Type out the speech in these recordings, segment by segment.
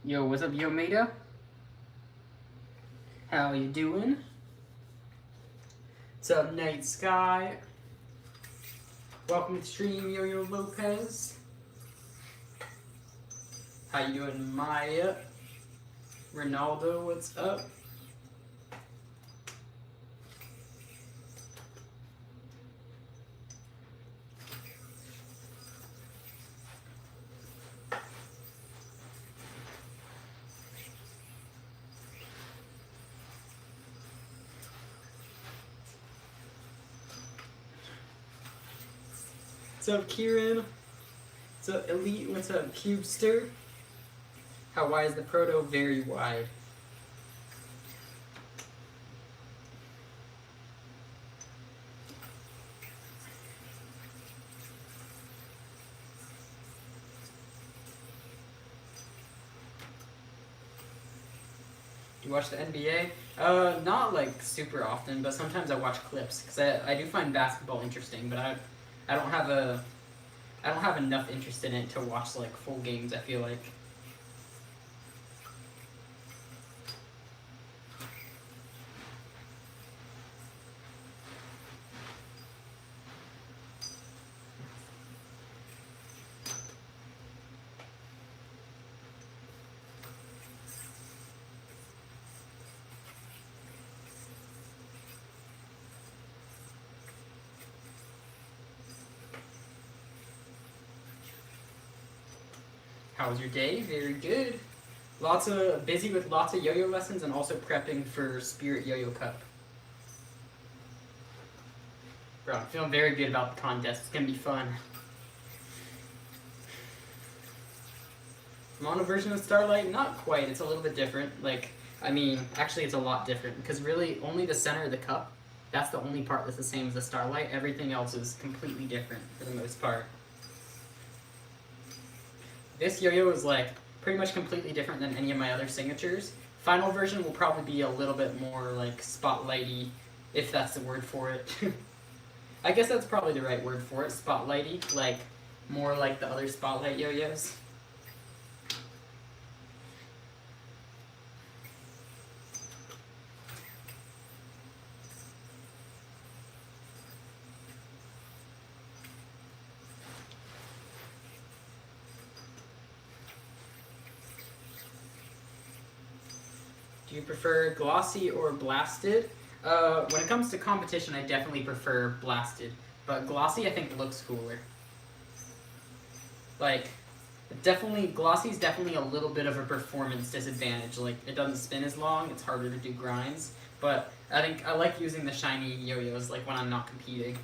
Yo, what's up, Yomato? How you doing? What's up, Night Sky? Welcome to stream, Yo-Yo Lopez. How you doing, Maya? Ronaldo, what's up? What's up, Kieran? What's up, Elite? What's up, Cubester? How wide is the proto? Very wide. Do you watch the NBA? Not like super often, but sometimes I watch clips because I do find basketball interesting, but I don't have enough interest in it to watch like full games, I feel like. How was your day? Very good. Busy with lots of yo-yo lessons and also prepping for Spirit Yo-Yo Cup. Bro, I'm feeling very good about the contest. It's gonna be fun. Mono version of Starlight? Not quite. It's a little bit different. Actually it's a lot different because really only the center of the cup, that's the only part that's the same as the Starlight. Everything else is completely different for the most part. This yo-yo is like pretty much completely different than any of my other signatures. Final version will probably be a little bit more like spotlighty, if that's the word for it. I guess that's probably the right word for it, spotlighty, like more like the other spotlight yo-yos. Do you prefer glossy or blasted? When it comes to competition, I definitely prefer blasted, but glossy I think looks cooler. Like, glossy's definitely a little bit of a performance disadvantage. Like, it doesn't spin as long, it's harder to do grinds, but I think I like using the shiny yo-yos like when I'm not competing.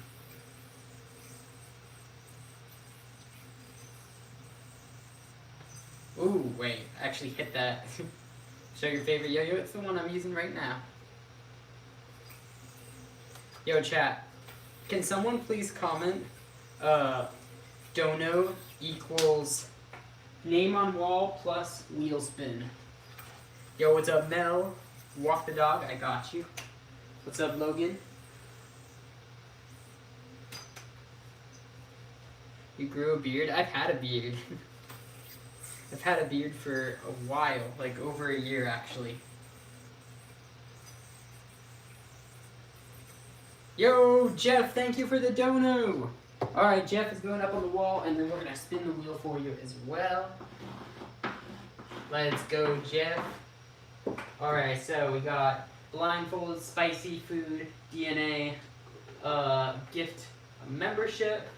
Ooh, wait, I actually hit that. Show your favorite yo-yo? It's the one I'm using right now. Yo, chat. Can someone please comment, dono equals name on wall plus wheel spin. Yo, what's up, Mel? Walk the dog, I got you. What's up, Logan? You grew a beard? I've had a beard. I've had a beard for a while, like over a year actually. Yo, Jeff, thank you for the dono! Alright, Jeff is going up on the wall, and then we're gonna spin the wheel for you as well. Let's go, Jeff. Alright, so we got blindfold, spicy food, DNA, gift membership,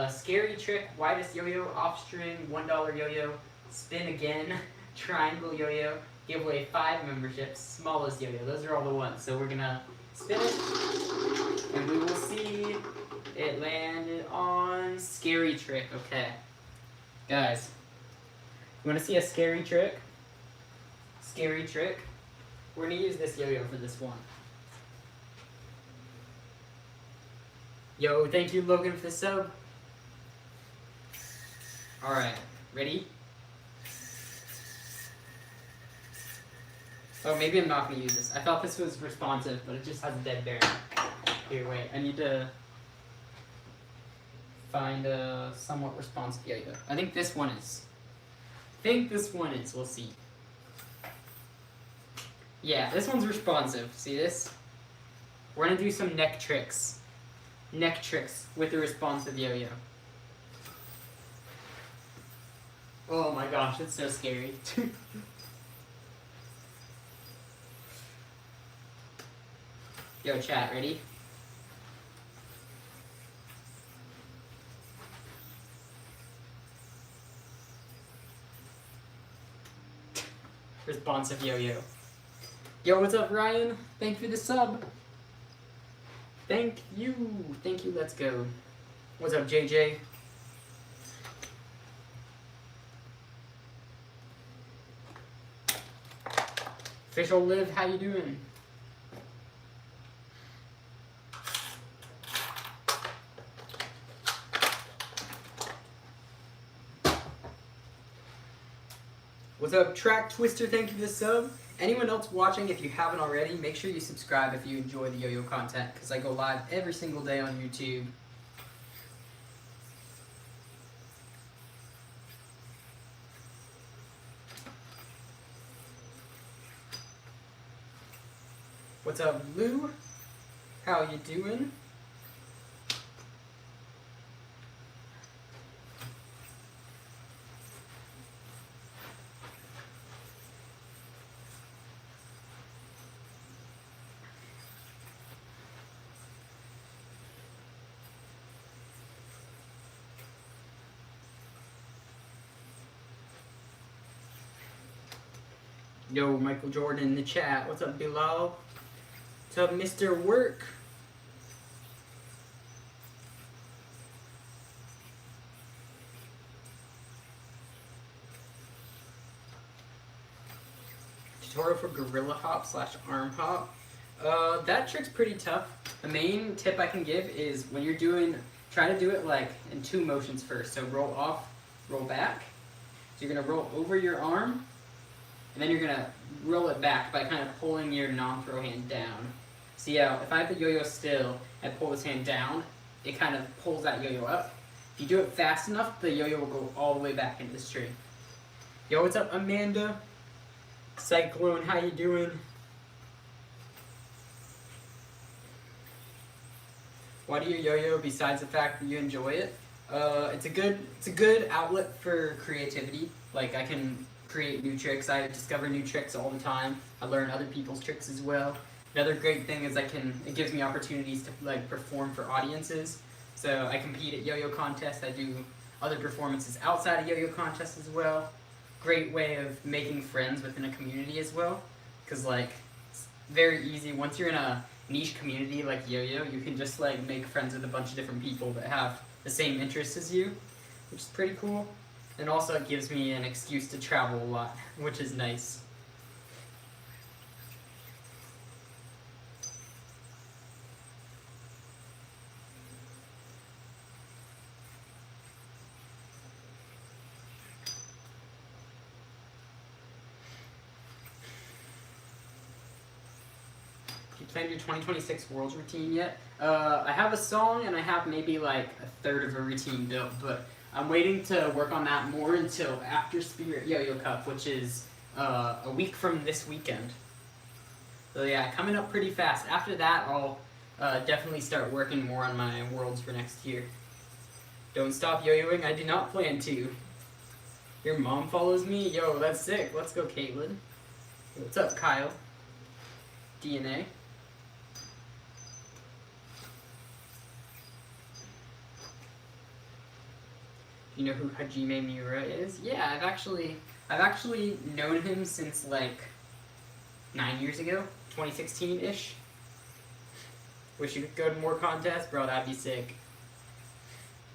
scary trick, widest yo-yo, off string, $1 yo-yo, spin again, triangle yo-yo, give away 5 memberships, smallest yo-yo. Those are all the ones. So we're gonna spin it, and we will see. It landed on scary trick. Okay, guys, you want to see a scary trick? Scary trick. We're gonna use this yo-yo for this one. Yo, thank you, Logan, for the sub. Alright, ready? Oh, maybe I'm not going to use this. I thought this was responsive, but it just has a dead bearing. Here, wait, I need to find a somewhat responsive yo-yo. I think this one is. think this one is. We'll see. Yeah, this one's responsive. See this? We're gonna do some neck tricks. Neck tricks with the responsive yo-yo. Oh my gosh, it's so scary. Yo, chat, ready? Responsive yo-yo. Yo, what's up, Ryan? Thank you for the sub. Thank you. Thank you, let's go. What's up, JJ? Official Liv, how you doing? What's up, Track Twister? Thank you for the sub. Anyone else watching, if you haven't already, make sure you subscribe if you enjoy the yo-yo content, because I go live every single day on YouTube. What's up, Lou? How you doing? Yo, Michael Jordan in the chat. What's up, Bilal? What's up, Mr. Work? Tutorial for gorilla hop / arm hop. That trick's pretty tough. The main tip I can give is when you're doing, try to do it like in 2 motions first. So roll off, roll back. So you're gonna roll over your arm, and then you're gonna roll it back by kind of pulling your non-throw hand down. See how, if I have the yo-yo still and pull this hand down, it kind of pulls that yo-yo up. If you do it fast enough, the yo-yo will go all the way back into the string. Yo, what's up, Amanda? Cyclone, how you doing? Why do you yo-yo besides the fact that you enjoy it? It's a good outlet for creativity. Like, I can create new tricks. I discover new tricks all the time. I learn other people's tricks as well. Another great thing is it gives me opportunities to like perform for audiences. So I compete at yo-yo contests. I do other performances outside of yo-yo contests as well. Great way of making friends within a community as well. Because like, it's very easy. Once you're in a niche community like yo-yo, you can just like make friends with a bunch of different people that have the same interests as you, which is pretty cool. And also it gives me an excuse to travel a lot, which is nice. You planned your 2026 Worlds routine yet? I have a song and I have maybe like a third of a routine built, but I'm waiting to work on that more until after Spirit Yo-Yo Cup, which is a week from this weekend. So yeah, coming up pretty fast. After that, I'll definitely start working more on my Worlds for next year. Don't stop yo-yoing, I do not plan to. Your mom follows me? Yo, that's sick. Let's go, Caitlin. What's up, Kyle? DNA. You know who Hajime Miura is? Yeah, I've actually known him since like 9 years ago, 2016-ish. Wish you could go to more contests, bro. That'd be sick.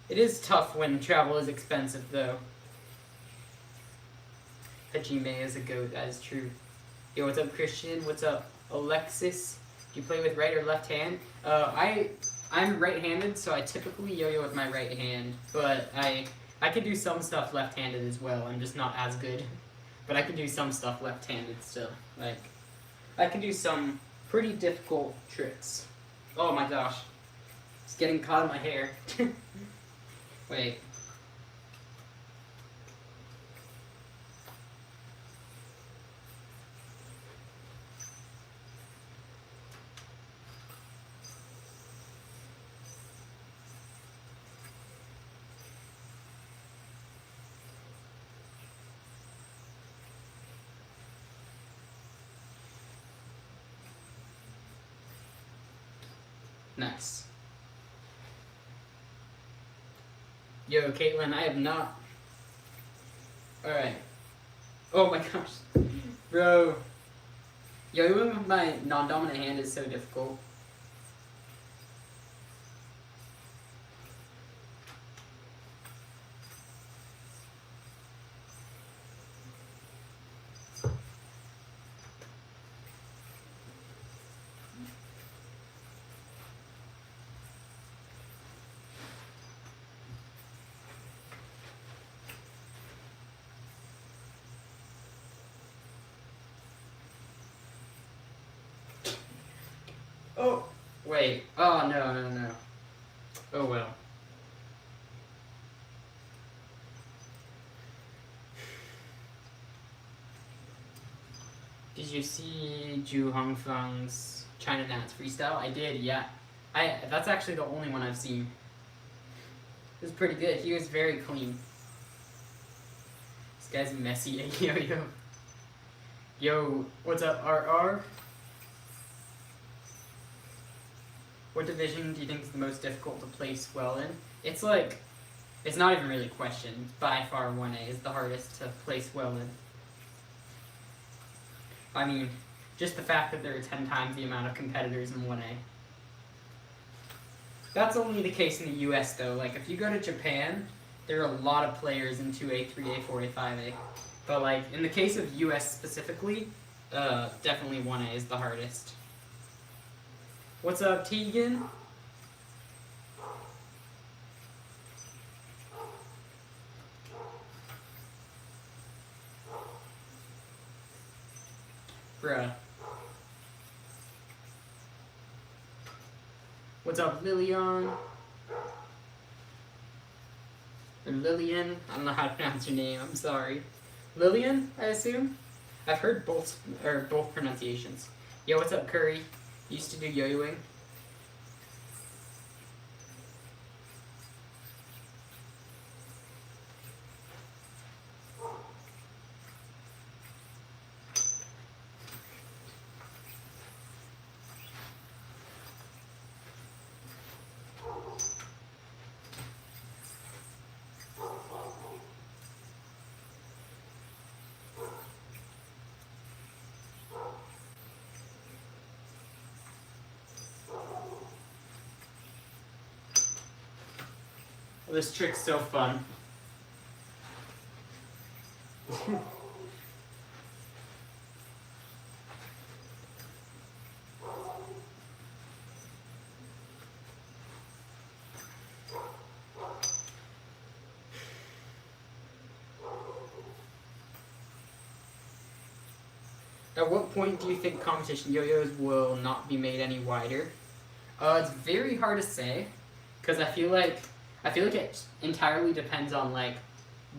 It is tough when travel is expensive, though. Hajime is a goat. That is true. Yo, what's up, Christian? What's up, Alexis? Do you play with right or left hand? I'm right-handed, so I typically yo-yo with my right hand, but I could do some stuff left-handed as well. I'm just not as good. But I can do some stuff left-handed still. Like, I can do some pretty difficult tricks. Oh my gosh. It's getting caught in my hair. Wait. Nice. Yo, Caitlin, I have not. Alright. Oh my gosh. Bro. Yo-yoing with my non-dominant hand is so difficult. Oh, wait. Oh, no. Oh, well. Did you see Ju Hongfeng's China Dance freestyle? I did, yeah. That's actually the only one I've seen. It was pretty good. He was very clean. This guy's messy at Yo-Yo. Yo, what's up, RR? What division do you think is the most difficult to place well in? It's like, it's not even really a question. By far 1A is the hardest to place well in. I mean, just the fact that there are 10 times the amount of competitors in 1A. That's only the case in the US though. Like, if you go to Japan, there are a lot of players in 2A, 3A, 4A, 5A. But like, in the case of US specifically, definitely 1A is the hardest. What's up, Tegan? Bruh. What's up, Lillian? Or Lillian? I don't know how to pronounce your name, I'm sorry. Lillian, I assume? I've heard both pronunciations. Yo, what's up, Curry? Used to do yo-yoing. This trick's so fun. At what point do you think competition yo-yos will not be made any wider? It's very hard to say, because I feel like it entirely depends on like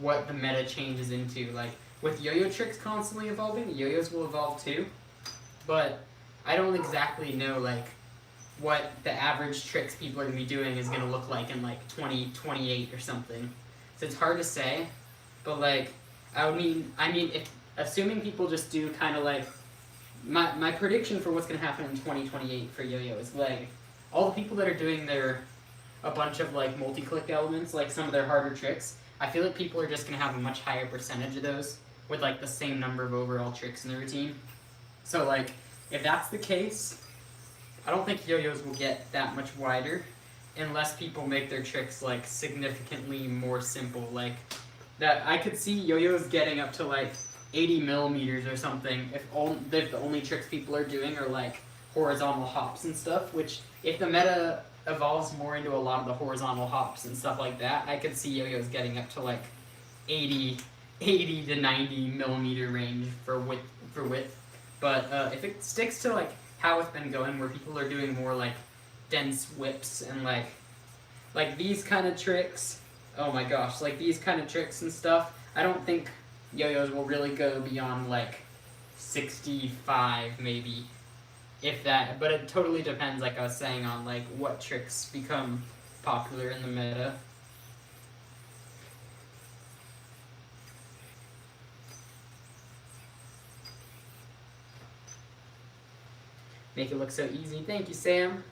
what the meta changes into. Like with yo-yo tricks constantly evolving, yo-yos will evolve too. But I don't exactly know like what the average tricks people are gonna be doing is gonna look like in like 2028 or something. So it's hard to say. But like I mean if assuming people just do kind of like my prediction for what's gonna happen in 2028 for yo-yo is like all the people that are doing a bunch of like multi-click elements, like some of their harder tricks, I feel like people are just going to have a much higher percentage of those with like the same number of overall tricks in the routine. So like, if that's the case, I don't think yo-yos will get that much wider unless people make their tricks like significantly more simple. Like that, I could see yo-yos getting up to like 80 millimeters or something if the only tricks people are doing are like horizontal hops and stuff, which if the meta evolves more into a lot of the horizontal hops and stuff like that, I could see yo-yos getting up to like 80 to 90 millimeter range for width. But if it sticks to like how it's been going, where people are doing more like dense whips and like these kind of tricks, oh my gosh, like these kind of tricks and stuff, I don't think yo-yos will really go beyond like 65 maybe. If that, but it totally depends, like I was saying, on like what tricks become popular in the meta. Make it look so easy. Thank you, Sam.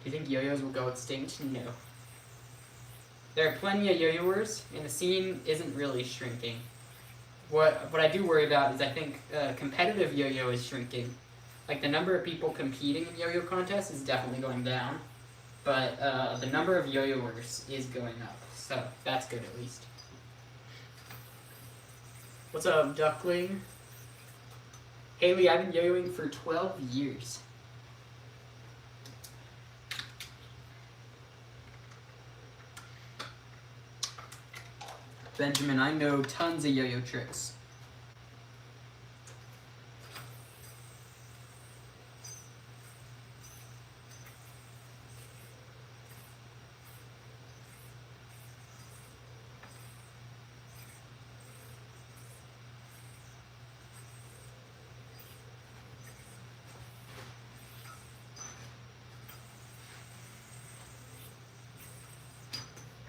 you think yo-yos will go extinct? No. There are plenty of yo-yoers, and the scene isn't really shrinking. What I do worry about is I think competitive yo-yo is shrinking. Like the number of people competing in yo-yo contests is definitely going down, but the number of yo-yoers is going up. So that's good at least. What's up, Duckling? Haley, I've been yo-yoing for 12 years. Benjamin, I know tons of yo-yo tricks.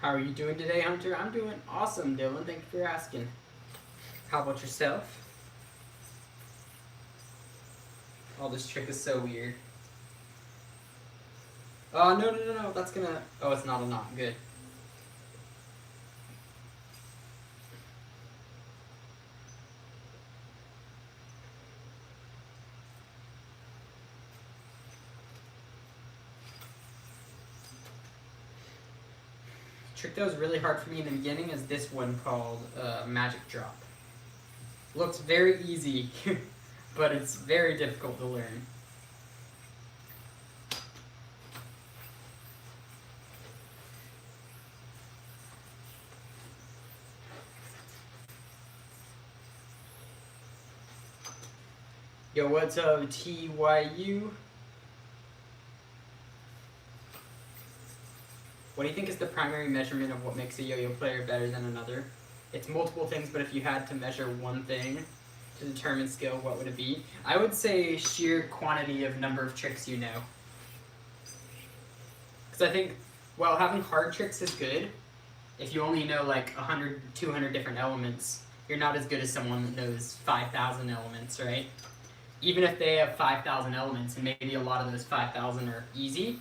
How are you doing today, Hunter? I'm doing awesome, Dylan. Thank you for asking. How about yourself? Oh, this trick is so weird. Oh, no. That's gonna... Oh, it's not a knot. Good. Trick that was really hard for me in the beginning is this one called Magic Drop. Looks very easy, but it's very difficult to learn. Yo, what's up, TYU? What do you think is the primary measurement of what makes a yo-yo player better than another? It's multiple things, but if you had to measure one thing to determine skill, what would it be? I would say sheer quantity of number of tricks you know. Because I think, while having hard tricks is good, if you only know like 100, 200 different elements, you're not as good as someone that knows 5,000 elements, right? Even if they have 5,000 elements, and maybe a lot of those 5,000 are easy,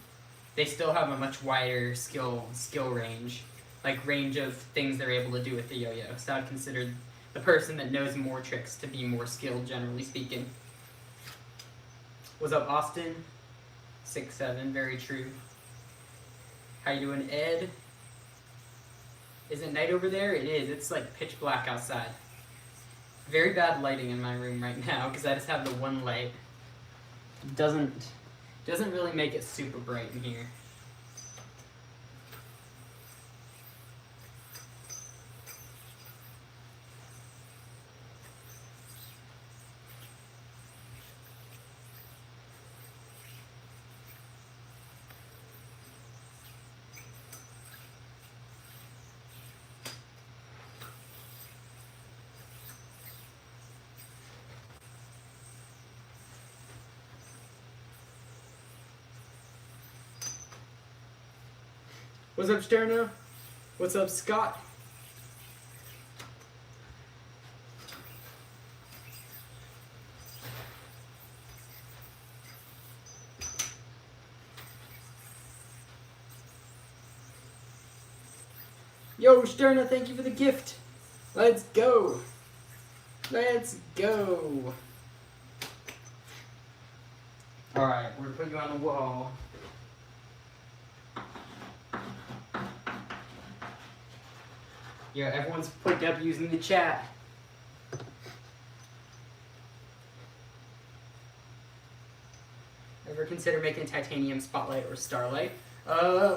they still have a much wider skill range, like range of things they're able to do with the yo-yo. So I'd consider the person that knows more tricks to be more skilled, generally speaking. What's up, Austin? 6'7", very true. How you doing, Ed? Is it night over there? It is. It's like pitch black outside. Very bad lighting in my room right now because I just have the one light. Doesn't really make it super bright in here. What's up, Sterno? What's up, Scott? Yo, Sterno, thank you for the gift. Let's go. Let's go. Alright, we're gonna put you on the wall. Yeah, everyone's put W's in the chat. Ever consider making titanium spotlight or starlight?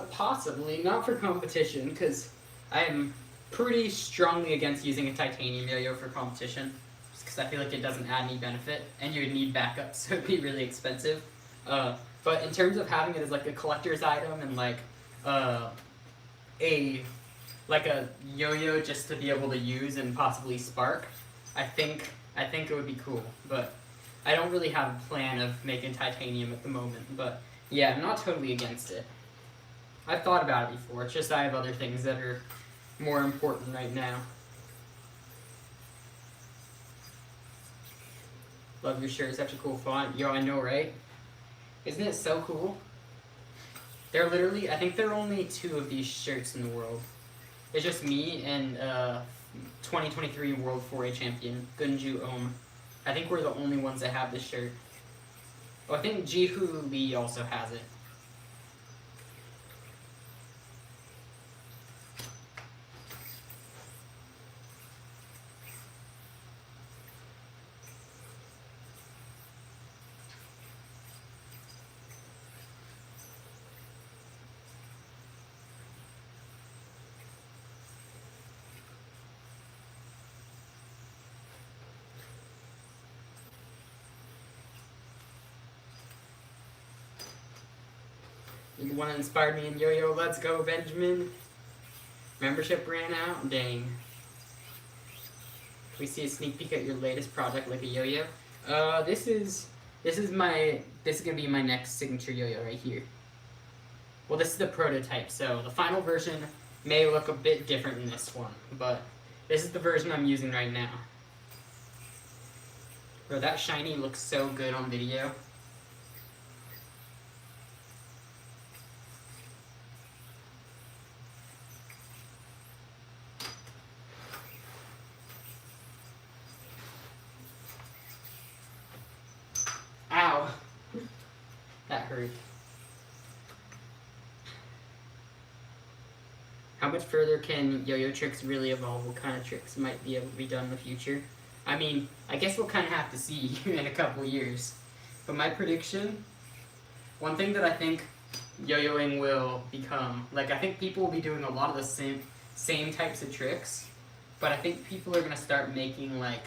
Possibly. Not for competition, because I am pretty strongly against using a titanium yo-yo for competition. Just because I feel like it doesn't add any benefit, and you would need backup, so it'd be really expensive. But in terms of having it as like a collector's item and like a yo-yo just to be able to use and possibly spark, I think it would be cool. But I don't really have a plan of making titanium at the moment. But yeah, I'm not totally against it. I've thought about it before. It's just I have other things that are more important right now. Love your shirt. Such a cool font. Yo, I know, right? Isn't it so cool? They're literally, I think there are only 2 of these shirts in the world. It's just me and 2023 World 4A champion, Gunju Ohm. I think we're the only ones that have this shirt. Oh, I think Jihu Lee also has it. You want to inspire me in Yo-Yo? Let's go, Benjamin. Membership ran out? Dang. Can we see a sneak peek at your latest project, like a yo-yo? This is gonna be my next signature yo-yo right here. Well, this is the prototype, so the final version may look a bit different than this one, but this is the version I'm using right now. Bro, that shiny looks so good on video. Ow! That hurt. How much further can yo-yo tricks really evolve? What kind of tricks might be able to be done in the future? I mean, I guess we'll kind of have to see in a couple years. But my prediction, one thing that I think yo-yoing will become, like I think people will be doing a lot of the same types of tricks, but I think people are going to start making like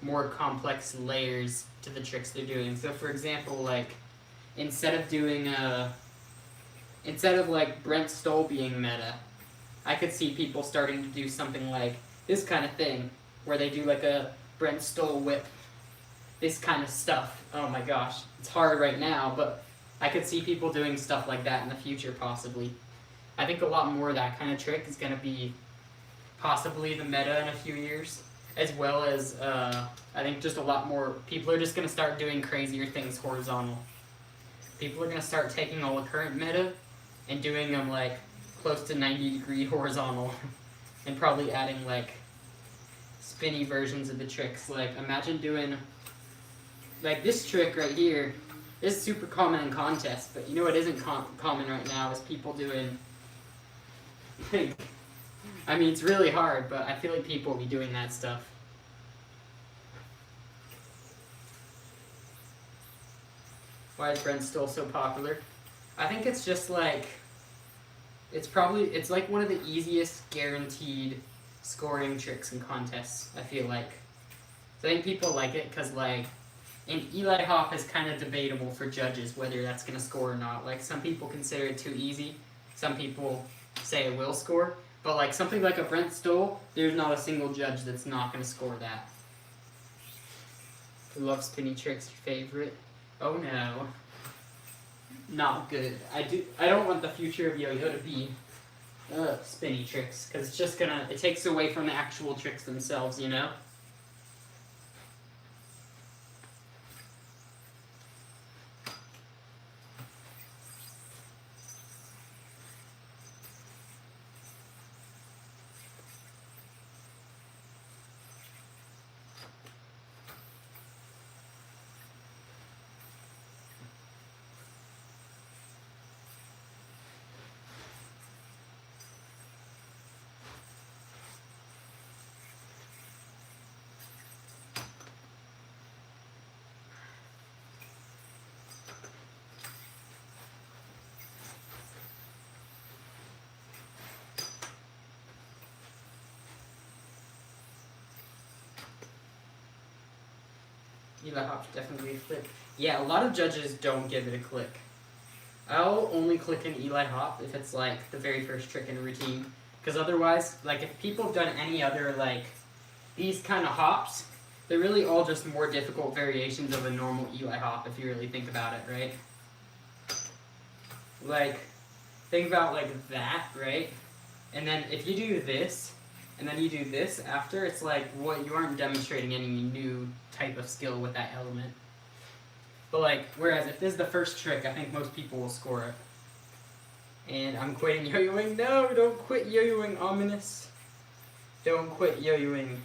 more complex layers to the tricks they're doing. So for example, like instead of like Brent Stoll being meta, I could see people starting to do something like this kind of thing, where they do like a Brent Stoll whip, this kind of stuff. Oh my gosh, it's hard right now, but I could see people doing stuff like that in the future possibly. I think a lot more of that kind of trick is going to be possibly the meta in a few years, as well as I think just a lot more people are just going to start doing crazier things horizontal. People are going to start taking all the current meta and doing them like close to 90-degree horizontal and probably adding like spinny versions of the tricks. Like imagine doing like this trick right here. This is super common in contests, but you know what isn't common right now is people doing I mean, it's really hard, but I feel like people will be doing that stuff. Why is Brent still so popular? I think it's just like, it's like one of the easiest guaranteed scoring tricks in contests, I feel like. So I think people like it because like, and Eli Hop is kind of debatable for judges whether that's going to score or not. Like some people consider it too easy, some people say it will score, but like something like a Brent Stoll, there's not a single judge that's not going to score that. I love spinny tricks, your favorite? Oh no. Not good. I don't want the future of yo-yo to be spinny tricks, because it's just gonna, it takes away from the actual tricks themselves, you know? Eli Hop should definitely be a click. Yeah, a lot of judges don't give it a click. I'll only click an Eli Hop if it's like the very first trick in a routine. Because otherwise, like if people have done any other like these kind of hops, they're really all just more difficult variations of a normal Eli Hop if you really think about it, right? Like, think about like that, right? And then if you do this, and then you do this after, it's like, what, you aren't demonstrating any new type of skill with that element. But like, whereas if this is the first trick, I think most people will score it. And I'm quitting yo-yoing. No, don't quit yo-yoing, ominous. Don't quit yo-yoing.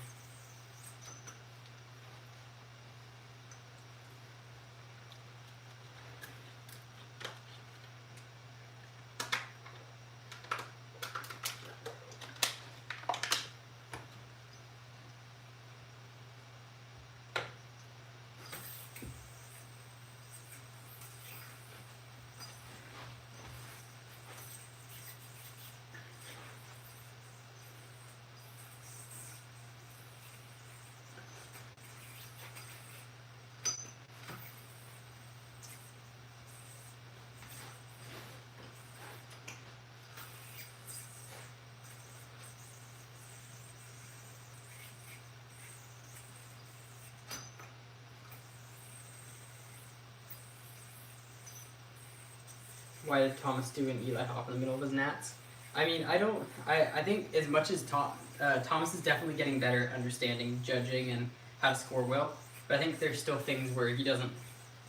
Why did Thomas do an Eli hop in the middle of his nats? I mean, I think as much as Thomas is definitely getting better at understanding, judging, and how to score well, but I think there's still things where he doesn't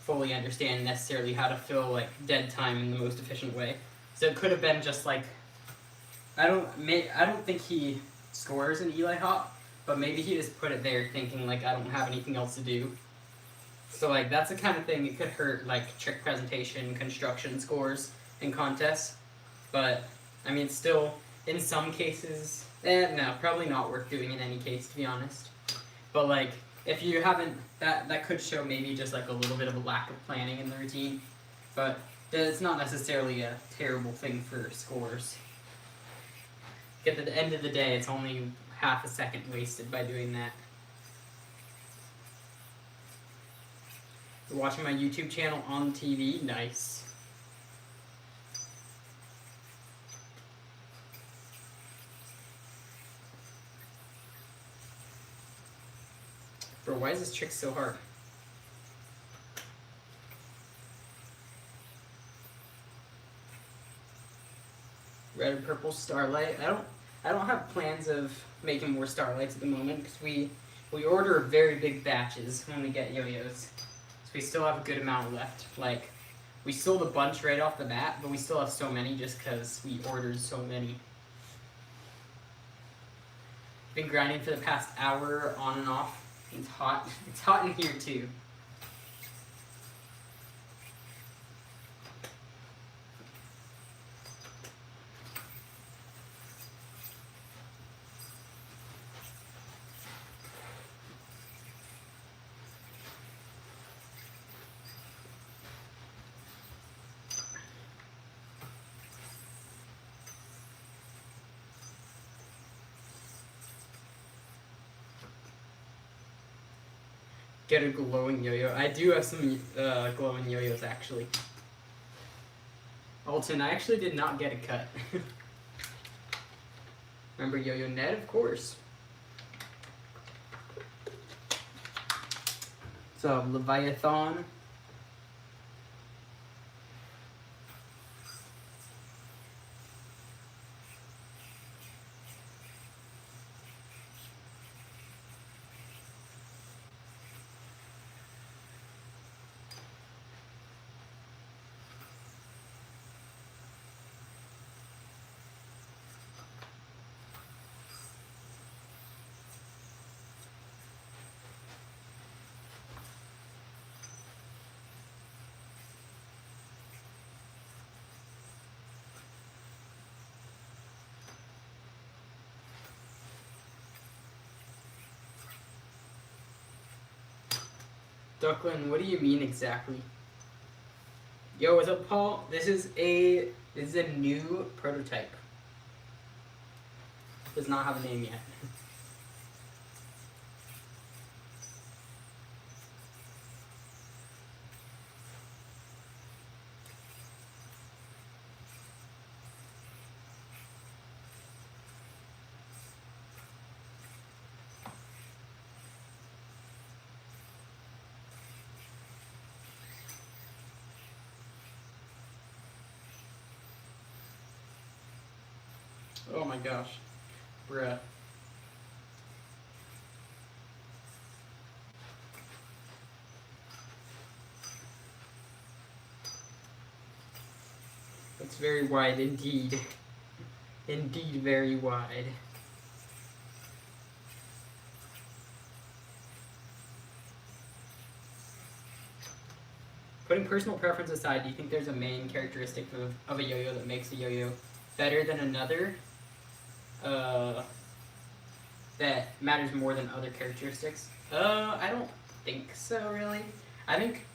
fully understand necessarily how to fill like dead time in the most efficient way. So it could have been just like, I don't think he scores an Eli hop, but maybe he just put it there thinking like I don't have anything else to do. So like that's the kind of thing it could hurt like trick presentation, construction scores in contests. But I mean still in some cases, no, probably not worth doing in any case to be honest. But like if you haven't, that could show maybe just like a little bit of a lack of planning in the routine. But it's not necessarily a terrible thing for scores. At the end of the day, it's only half a second wasted by doing that. You're watching my YouTube channel on TV? Nice. Bro, why is this trick so hard? Red and purple starlight. I don't have plans of making more starlights at the moment because we order very big batches when we get yo-yos. So we still have a good amount left. Like we sold a bunch right off the bat, but we still have so many just because we ordered so many. Been grinding for the past hour on and off. It's hot. It's hot in here too. Get a glowing yo-yo. I do have some glowing yo-yos actually. Alton, I actually did not get a cut. Remember Yo-Yo Ned, of course. So Leviathan. Ducklin, what do you mean exactly? Yo, what's up, Paul? This is a new prototype. Does not have a name yet. Oh my gosh. Bruh. It's very wide indeed. Indeed, very wide. Putting personal preference aside, do you think there's a main characteristic of a yo-yo that makes a yo-yo better than another? That matters more than other characteristics? I don't think so, really. I think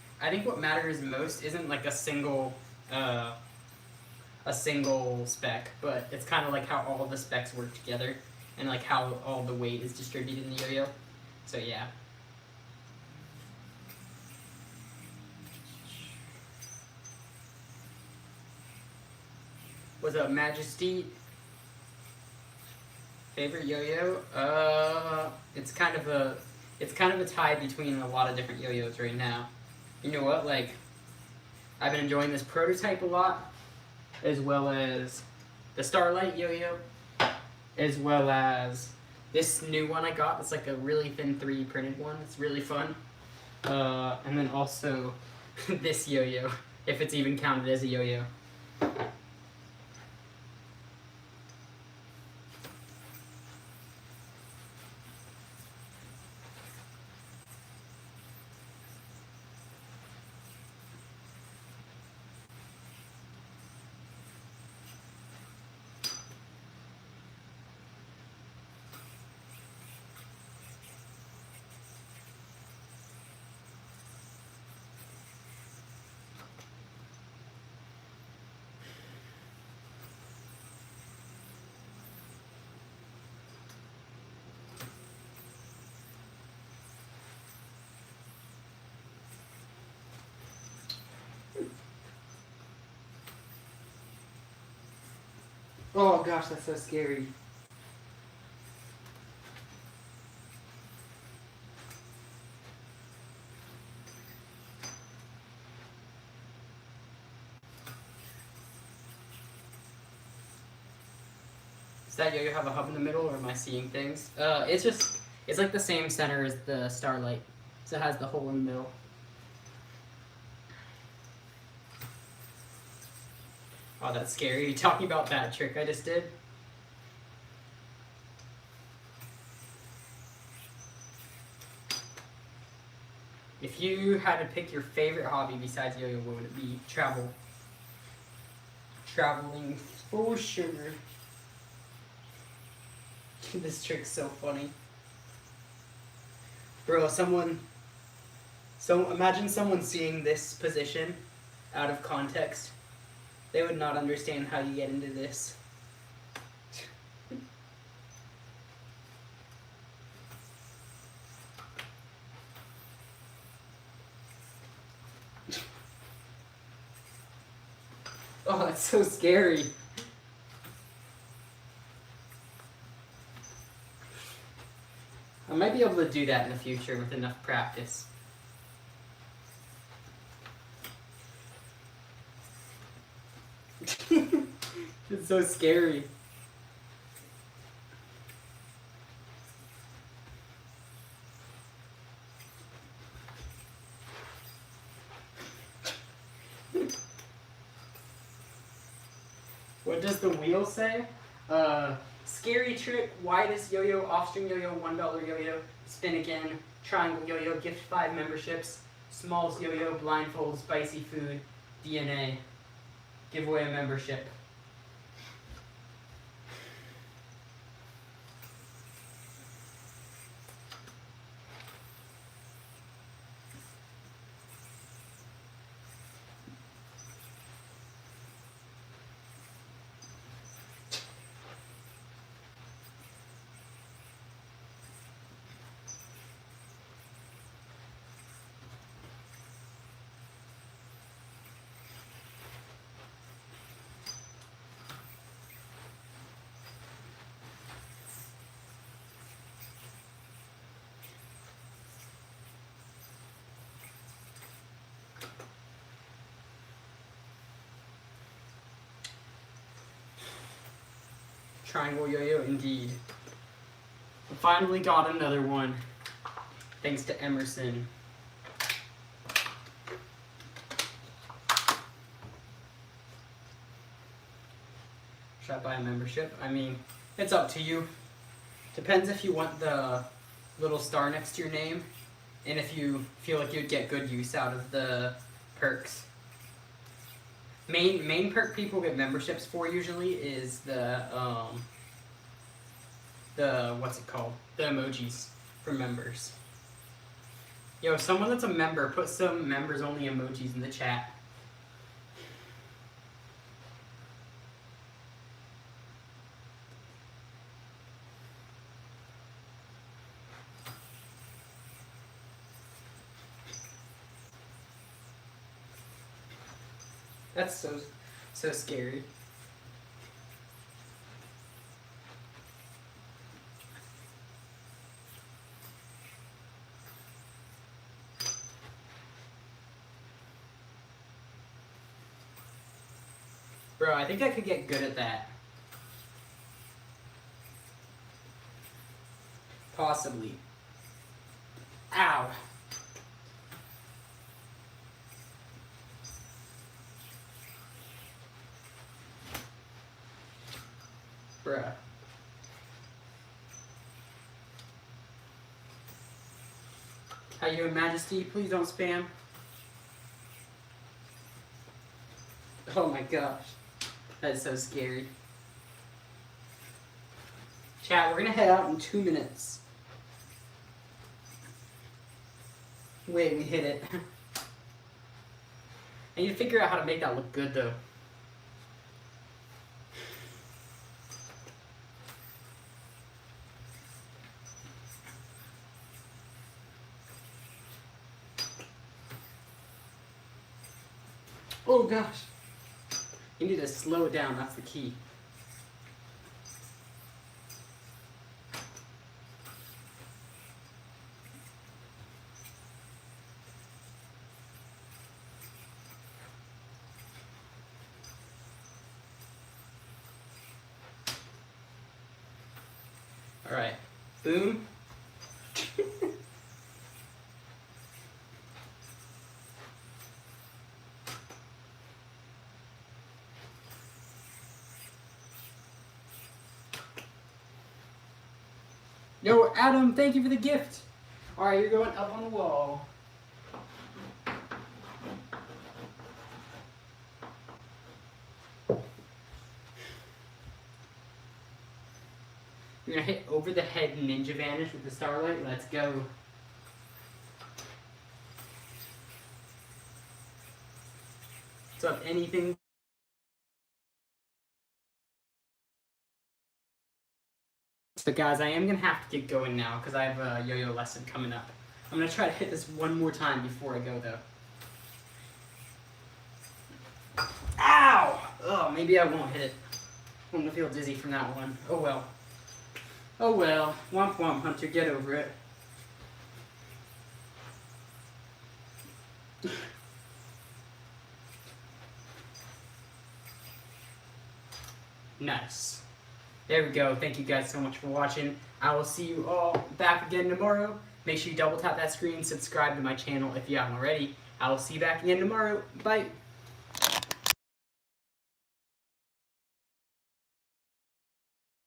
what matters most isn't like a single spec, but it's kind of like how all the specs work together and like how all the weight is distributed in the yo-yo. So yeah. What's up, Majesty? Favorite yo-yo? It's kind of a tie between a lot of different yo-yos right now. You know what? Like, I've been enjoying this prototype a lot, as well as the Starlight yo-yo, as well as this new one I got. It's like a really thin 3D printed one. It's really fun. And then also this yo-yo, if it's even counted as a yo-yo. Oh gosh, that's so scary. Does that yo-yo have a hub in the middle, or am I seeing things? It's like the same center as the Starlight, so it has the hole in the middle. Oh, that's scary. Are you talking about that trick I just did? If you had to pick your favorite hobby besides yo-yo, what would it be? Travel. Traveling for sure. This trick's so funny. Bro, imagine someone seeing this position out of context. They would not understand how you get into this. Oh, that's so scary. I might be able to do that in the future with enough practice. It's so scary. What does the wheel say? Scary trick, widest yo-yo, off-string yo-yo, $1 yo-yo, spin again, triangle yo-yo, gift 5 memberships, smalls yo-yo, blindfold, spicy food, DNA, give away a membership. Triangle yo-yo, indeed. I finally got another one, thanks to Emerson. Should I buy a membership? I mean, it's up to you. Depends if you want the little star next to your name, and if you feel like you'd get good use out of the perks. Main perk people get memberships for usually is the what's it called? The emojis for members. Yo, someone that's a member, put some members only emojis in the chat. That's so scary. Bro, I think I could get good at that. Possibly. Ow. Bruh. How you doing, Majesty? Please don't spam. Oh my gosh. That's so scary. Chat, we're gonna head out in 2 minutes. Wait, we hit it. I need to figure out how to make that look good though. Oh gosh. You need to slow it down, that's the key. Alright, boom. Yo, Adam, thank you for the gift. Alright, you're going up on the wall. You're gonna hit over the head ninja vanish with the starlight. Let's go. So if anything... So guys, I am going to have to get going now because I have a yo-yo lesson coming up. I'm going to try to hit this one more time before I go though. Ow! Oh, maybe I won't hit it. I'm going to feel dizzy from that one. Oh well. Oh well. Womp womp, Hunter, get over it. Nice. There we go. Thank you guys so much for watching. I will see you all back again tomorrow. Make sure you double tap that screen, subscribe to my channel if you haven't already. I will see you back again tomorrow. Bye.